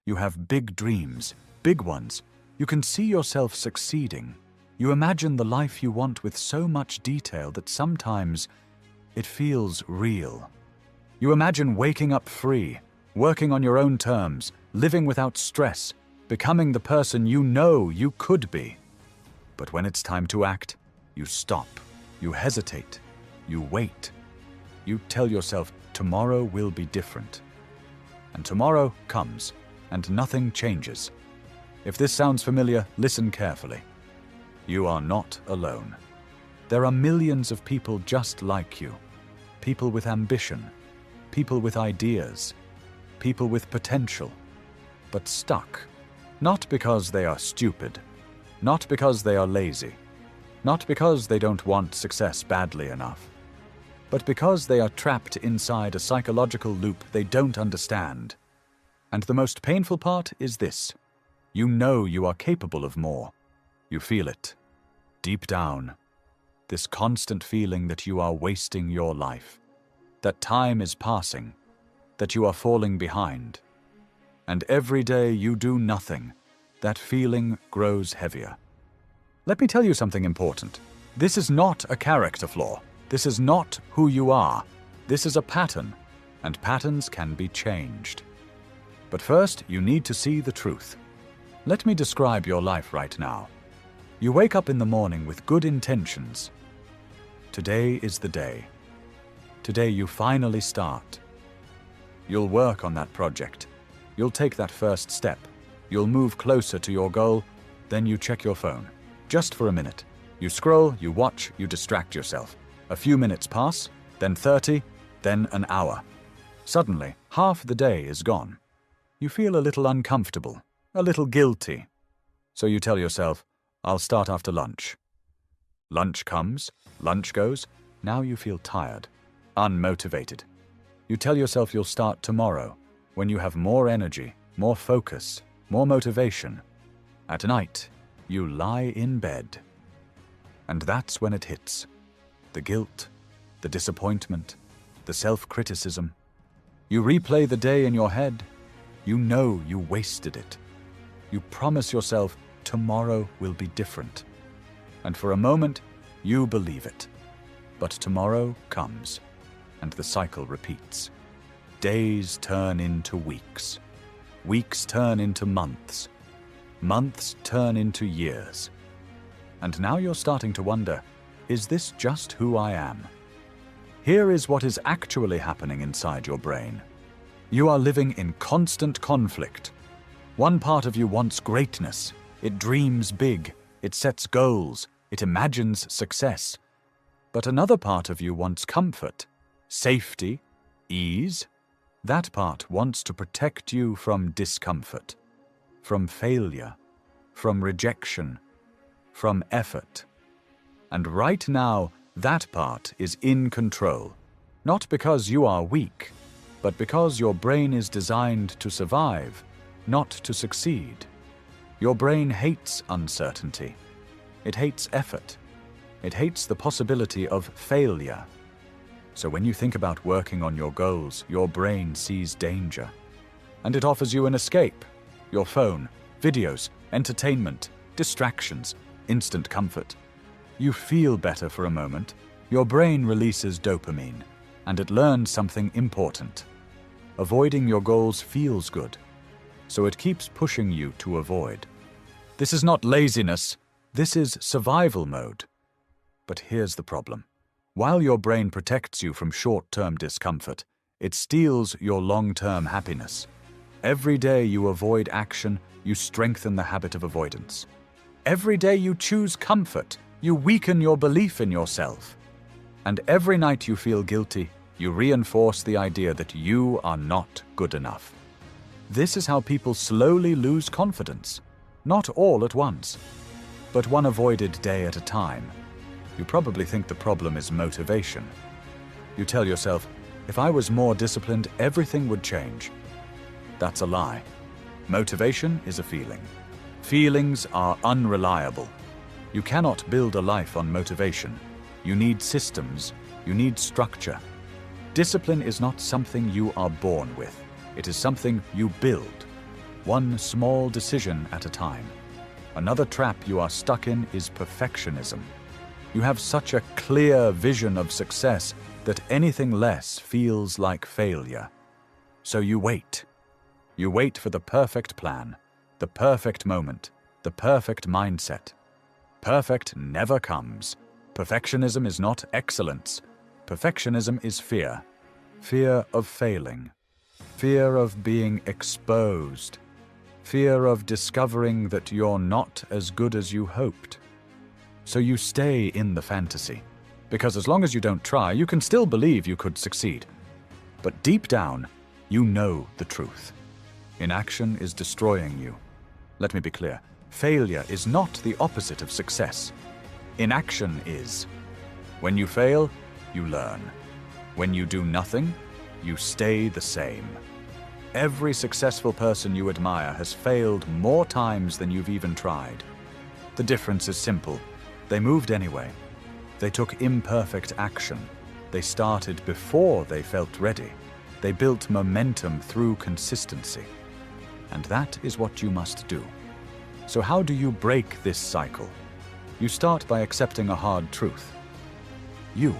You have big dreams, big ones. You can see yourself succeeding. You imagine the life you want with so much detail that sometimes it feels real. You imagine waking up free, working on your own terms, living without stress, becoming the person you know you could be. But when it's time to act, you stop, you hesitate, you wait. You tell yourself tomorrow will be different. And tomorrow comes, and nothing changes. If this sounds familiar, listen carefully. You are not alone. There are millions of people just like you. People with ambition, people with ideas, people with potential, but stuck. Not because they are stupid, not because they are lazy, not because they don't want success badly enough, but because they are trapped inside a psychological loop they don't understand. And the most painful part is this. You know you are capable of more. You feel it, deep down. This constant feeling that you are wasting your life, that time is passing, that you are falling behind. And every day you do nothing, that feeling grows heavier. Let me tell you something important. This is not a character flaw. This is not who you are. This is a pattern, and patterns can be changed. But first, you need to see the truth. Let me describe your life right now. You wake up in the morning with good intentions. Today is the day. Today you finally start. You'll work on that project. You'll take that first step. You'll move closer to your goal. Then you check your phone. Just for a minute. You scroll, you watch, you distract yourself. A few minutes pass, then 30, then an hour. Suddenly, half the day is gone. You feel a little uncomfortable, a little guilty. So you tell yourself, I'll start after lunch. Lunch comes, lunch goes. Now you feel tired, unmotivated. You tell yourself you'll start tomorrow, when you have more energy, more focus, more motivation. At night, you lie in bed. And that's when it hits. The guilt, the disappointment, the self-criticism. You replay the day in your head. You know you wasted it. You promise yourself tomorrow will be different. And for a moment, you believe it. But tomorrow comes, and the cycle repeats. Days turn into weeks. Weeks turn into months. Months turn into years. And now you're starting to wonder, is this just who I am? Here is what is actually happening inside your brain. You are living in constant conflict. One part of you wants greatness. It dreams big. It sets goals. It imagines success. But another part of you wants comfort, safety, ease. That part wants to protect you from discomfort, from failure, from rejection, from effort. And right now, that part is in control. Not because you are weak, but because your brain is designed to survive, not to succeed. Your brain hates uncertainty. It hates effort. It hates the possibility of failure. So when you think about working on your goals, your brain sees danger. And it offers you an escape. Your phone, videos, entertainment, distractions, instant comfort. You feel better for a moment. Your brain releases dopamine, and it learns something important. Avoiding your goals feels good, so it keeps pushing you to avoid. This is not laziness. This is survival mode. But here's the problem. While your brain protects you from short-term discomfort, it steals your long-term happiness. Every day you avoid action, you strengthen the habit of avoidance. Every day you choose comfort, you weaken your belief in yourself. And every night you feel guilty, you reinforce the idea that you are not good enough. This is how people slowly lose confidence. Not all at once, but one avoided day at a time. You probably think the problem is motivation. You tell yourself, if I was more disciplined, everything would change. That's a lie. Motivation is a feeling. Feelings are unreliable. You cannot build a life on motivation. You need systems. You need structure. Discipline is not something you are born with. It is something you build. one small decision at a time. Another trap you are stuck in is perfectionism. You have such a clear vision of success that anything less feels like failure. So you wait. You wait for the perfect plan, the perfect moment, the perfect mindset. Perfect never comes. Perfectionism is not excellence. Perfectionism is fear. Fear of failing. Fear of being exposed. Fear of discovering that you're not as good as you hoped. So you stay in the fantasy, because as long as you don't try, you can still believe you could succeed. But deep down, you know the truth. Inaction is destroying you. Let me be clear. Failure is not the opposite of success. Inaction is. When you fail, you learn. When you do nothing, you stay the same. Every successful person you admire has failed more times than you've even tried. The difference is simple. They moved anyway. They took imperfect action. They started before they felt ready. They built momentum through consistency. And that is what you must do. So how do you break this cycle? You start by accepting a hard truth. You